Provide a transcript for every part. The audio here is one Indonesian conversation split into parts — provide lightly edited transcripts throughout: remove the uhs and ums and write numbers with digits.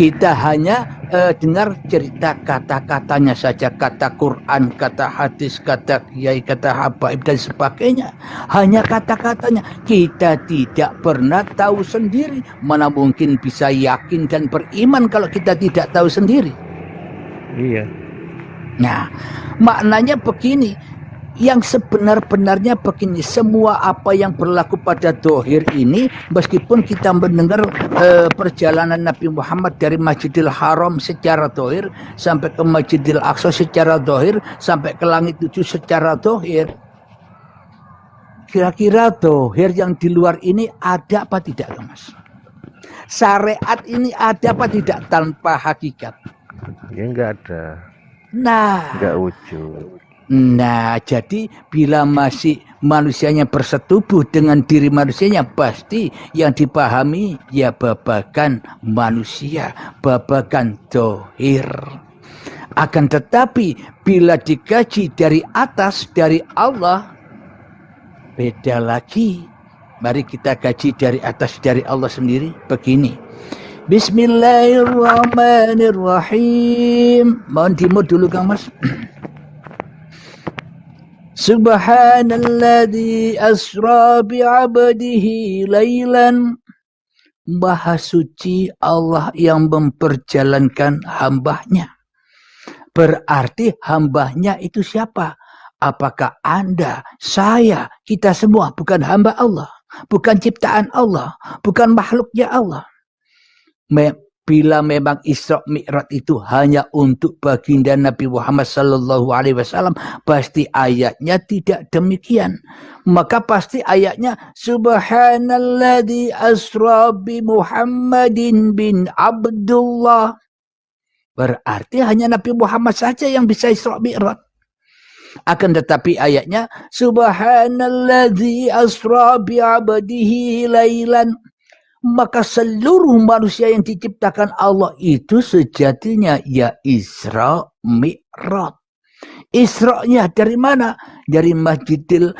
Kita hanya dengar cerita kata-katanya saja, kata Quran, kata hadis, kata kiai, kata habaib dan sebagainya. Hanya kata-katanya. Kita tidak pernah tahu sendiri. Mana mungkin bisa yakin dan beriman kalau kita tidak tahu sendiri. Iya. Nah, maknanya begini. Yang sebenar-benarnya begini, semua apa yang berlaku pada dohir ini, meskipun kita mendengar perjalanan Nabi Muhammad dari Masjidil Haram secara dohir sampai ke Masjidil Aqsa secara dohir, sampai ke langit 7 secara dohir, kira-kira dohir yang di luar ini ada apa tidak, Mas? Syariat ini ada apa tidak tanpa hakikat? Ya enggak ada. Nah, enggak wujud. Nah, jadi bila masih manusianya bersetubuh dengan diri manusianya, pasti yang dipahami ya babakan manusia, babakan dohir. Akan tetapi bila dikaji dari atas, dari Allah, beda lagi. Mari kita kaji dari atas, dari Allah sendiri. Begini. Bismillahirrahmanirrahim. Mohon dimut dulu Kang Mas. Subhanalladzi asra bi'abdihi laylan. Maha suci Allah yang memperjalankan hambanya. Berarti hambanya itu siapa? Apakah Anda, saya, kita semua bukan hamba Allah? Bukan ciptaan Allah? Bukan makhluknya Allah? Bila memang Isra Mi'raj itu hanya untuk baginda Nabi Muhammad sallallahu alaihi wasallam, pasti ayatnya tidak demikian. Maka pasti ayatnya Subhanalladzi asra bi Muhammadin bin Abdullah. Berarti hanya Nabi Muhammad saja yang bisa Isra Mi'raj. Akan tetapi ayatnya Subhanalladzi asra bi 'abdihi lailan. Maka seluruh manusia yang diciptakan Allah itu sejatinya ya Isra Mi'raj. Isra-nya dari mana? Dari Masjidil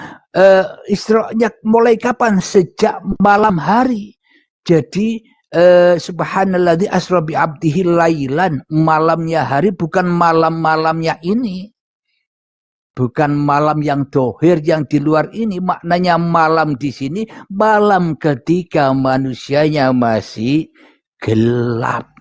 Isra-nya mulai kapan? Sejak malam hari. Jadi subhanalladzi asra bi 'abdihi lailan, malamnya hari, bukan malam-malamnya ini. Bukan malam yang dohir yang di luar ini. Maknanya malam di sini, malam ketika manusianya masih gelap.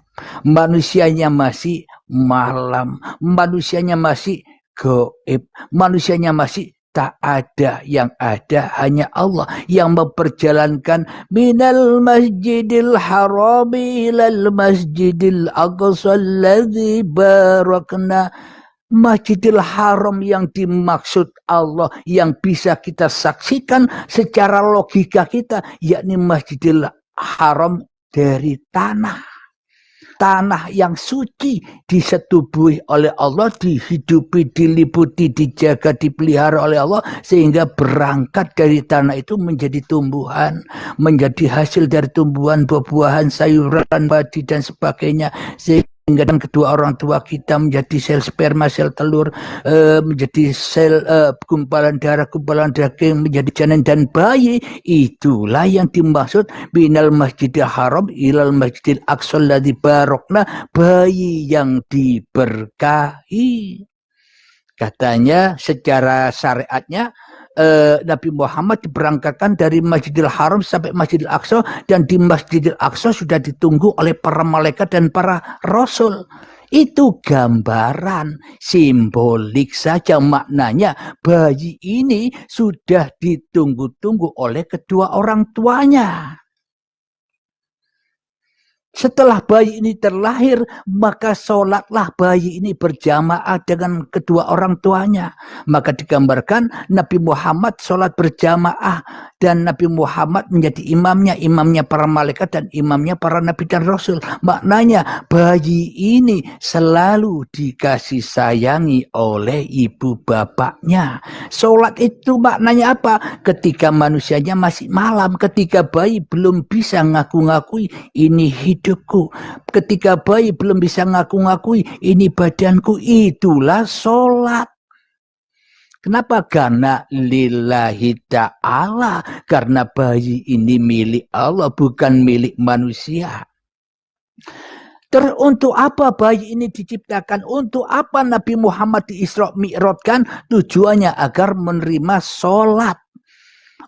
Manusianya masih malam. Manusianya masih gaib. Manusianya masih tak ada. Yang ada hanya Allah yang memperjalankan minal masjidil harami ilal masjidil aqsa alladzi barakna. Masjidil Haram yang dimaksud Allah yang bisa kita saksikan secara logika kita, yakni Masjidil Haram dari tanah. Tanah yang suci disetubuhi oleh Allah, dihidupi, diliputi, dijaga, dipelihara oleh Allah, sehingga berangkat dari tanah itu menjadi tumbuhan, menjadi hasil dari tumbuhan, buah-buahan, sayuran, padi dan sebagainya. Sehingga kedua orang tua kita menjadi sel sperma, sel telur, menjadi sel gumpalan darah, gumpalan daging, menjadi janin dan bayi. Itulah yang dimaksud binal masjidil haram ilal masjidil aqsa alladzi barakna, bayi yang diberkahi. Katanya secara syariatnya Nabi Muhammad diberangkatkan dari Masjidil Haram sampai Masjidil Aqsa, dan di Masjidil Aqsa sudah ditunggu oleh para malaikat dan para rasul. Itu gambaran, simbolik saja, maknanya bayi ini sudah ditunggu-tunggu oleh kedua orang tuanya. Setelah bayi ini terlahir, maka sholatlah bayi ini berjamaah dengan kedua orang tuanya. Maka digambarkan Nabi Muhammad sholat berjamaah, dan Nabi Muhammad menjadi imamnya, imamnya para malaikat dan imamnya para nabi dan rasul. Maknanya bayi ini selalu dikasih sayangi oleh ibu bapaknya. Sholat itu maknanya apa? Ketika manusianya masih malam, ketika bayi belum bisa ngaku-ngakui ini hidupku, ketika bayi belum bisa ngaku-ngakui ini badanku, itulah sholat. Kenapa? Karena lillahi ta'ala, karena bayi ini milik Allah, bukan milik manusia. Terus untuk apa bayi ini diciptakan? Untuk apa Nabi Muhammad di Isra Mi'rajkan? Tujuannya agar menerima sholat.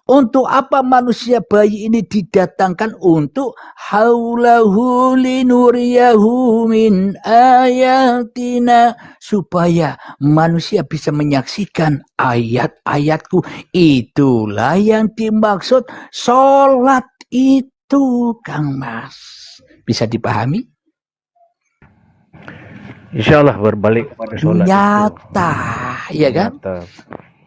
Untuk apa manusia bayi ini didatangkan? Untuk haulahu linuriyahu min ayatina, supaya manusia bisa menyaksikan ayat-ayatku. Itulah yang dimaksud sholat itu, Kang Mas. Bisa dipahami? Insya Allah berbalik pada sholat Nyata, itu. ya kan? Nyata.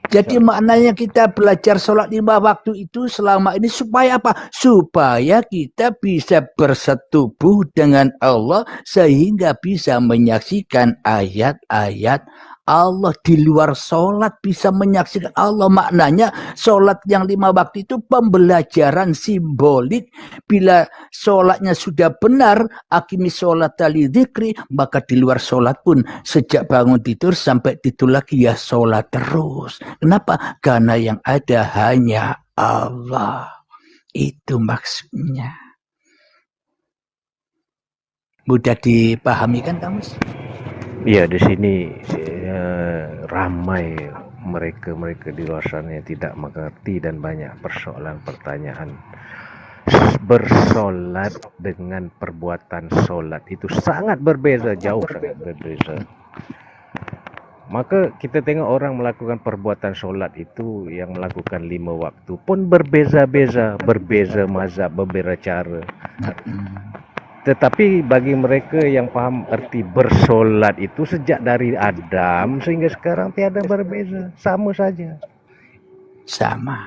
Jadi maknanya kita belajar sholat 5 waktu itu selama ini supaya apa? Supaya kita bisa bersetubuh dengan Allah sehingga bisa menyaksikan ayat-ayat Allah. Di luar sholat bisa menyaksikan Allah. Maknanya sholat yang 5 waktu itu pembelajaran simbolik. Bila sholatnya sudah benar, akimis sholat tali dzikri, maka di luar sholat pun sejak bangun tidur sampai tidur lagi ya sholat terus. Kenapa? Karena yang ada hanya Allah. Itu maksudnya. Mudah dipahami kan, Kamu? Iya, di sini ramai mereka di luar sana yang tidak mengerti dan banyak persoalan pertanyaan. Bersolat dengan perbuatan solat itu sangat berbeza, jauh sangat berbeza. Maka kita tengok orang melakukan perbuatan solat itu yang melakukan 5 waktu pun berbeza-beza, berbeza mazhab, berbeza cara. Tetapi bagi mereka yang paham arti bersolat itu sejak dari Adam sehingga sekarang tiada berbeza, sama saja. Sama.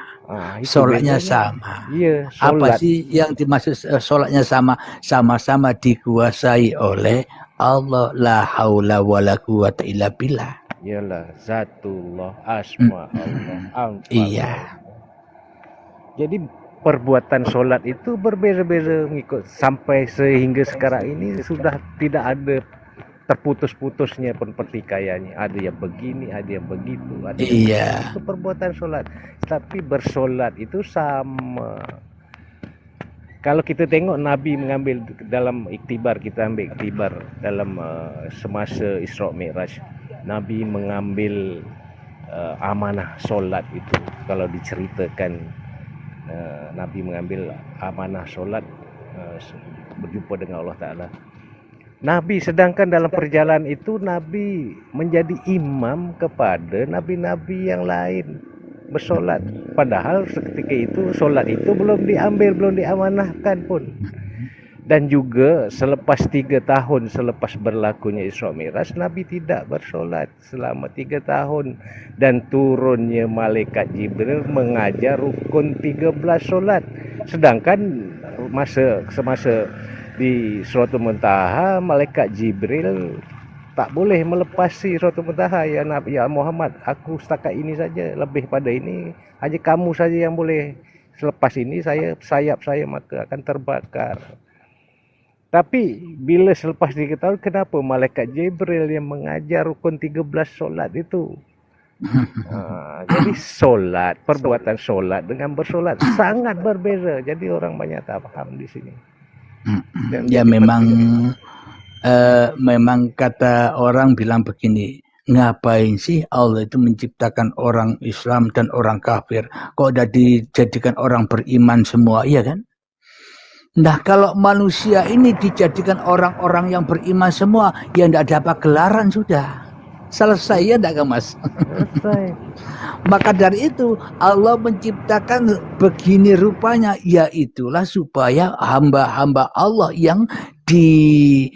Solatnya sama. Iya, solat. Apa sih yang dimaksud solatnya sama? Sama-sama dikuasai oleh Allah. La haula wala quwata illa billah. Iyalah zatullah, asma Allah. Iya. Jadi perbuatan solat itu berbeza-beza mengikut sampai sehingga sekarang ini sudah tidak ada terputus-putusnya pun pertikaiannya. Ada yang begini, ada yang begitu, ada yang itu perbuatan solat. Tapi bersolat itu sama. Kalau kita tengok Nabi mengambil dalam iktibar, kita ambil iktibar dalam semasa Isra Mi'raj, Nabi mengambil amanah solat itu. Kalau diceritakan Nabi mengambil amanah solat berjumpa dengan Allah Ta'ala. Nabi sedangkan dalam perjalanan itu Nabi menjadi imam kepada nabi-nabi yang lain bersolat. Padahal seketika itu solat itu belum diambil, belum diamanahkan pun. Dan juga selepas 3 tahun selepas berlakunya Isra Mi'raj, Nabi tidak bersolat selama 3 tahun. Dan turunnya malaikat Jibril mengajar rukun 13 solat. Sedangkan semasa di Suratul Muntaha, malaikat Jibril tak boleh melepasi Suratul Muntaha. Ya Nabi, ya Muhammad, aku setakat ini saja, lebih pada ini hanya kamu saja yang boleh. Selepas ini sayap saya maka akan terbakar. Tapi bila selepas 3 tahun, kenapa malaikat Jibril yang mengajar rukun 13 solat itu? Jadi solat, perbuatan solat dengan bersolat sangat berbeza. Jadi orang banyak tak paham di sini. Ya memang memang kata orang bilang begini, ngapain sih Allah itu menciptakan orang Islam dan orang kafir? Kok udah dijadikan orang beriman semua, iya kan? Nah kalau manusia ini dijadikan orang-orang yang beriman semua, ya tidak ada apa gelaran sudah. Selesai ya enggak Mas? Selesai. Maka dari itu Allah menciptakan begini rupanya, yaitulah supaya hamba-hamba Allah yang dianugerahi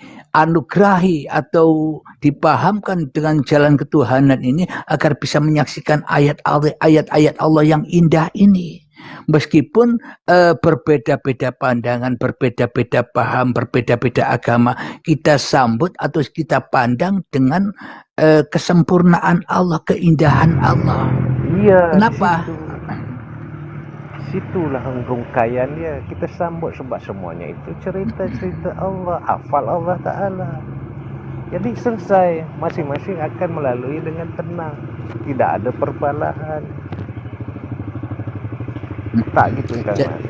atau dipahamkan dengan jalan ketuhanan ini agar bisa menyaksikan ayat-ayat Allah yang indah ini. Meskipun berbeda-beda pandangan, berbeda-beda paham, berbeda-beda agama, kita sambut atau kita pandang dengan kesempurnaan Allah, keindahan Allah. Iya. Kenapa? Situlah rangkaiannya, kita sambut sebab semuanya itu cerita-cerita Allah, hafal Allah Ta'ala. Jadi selesai, masing-masing akan melalui dengan tenang, tidak ada perbalahan. Tak gitu kan Mas.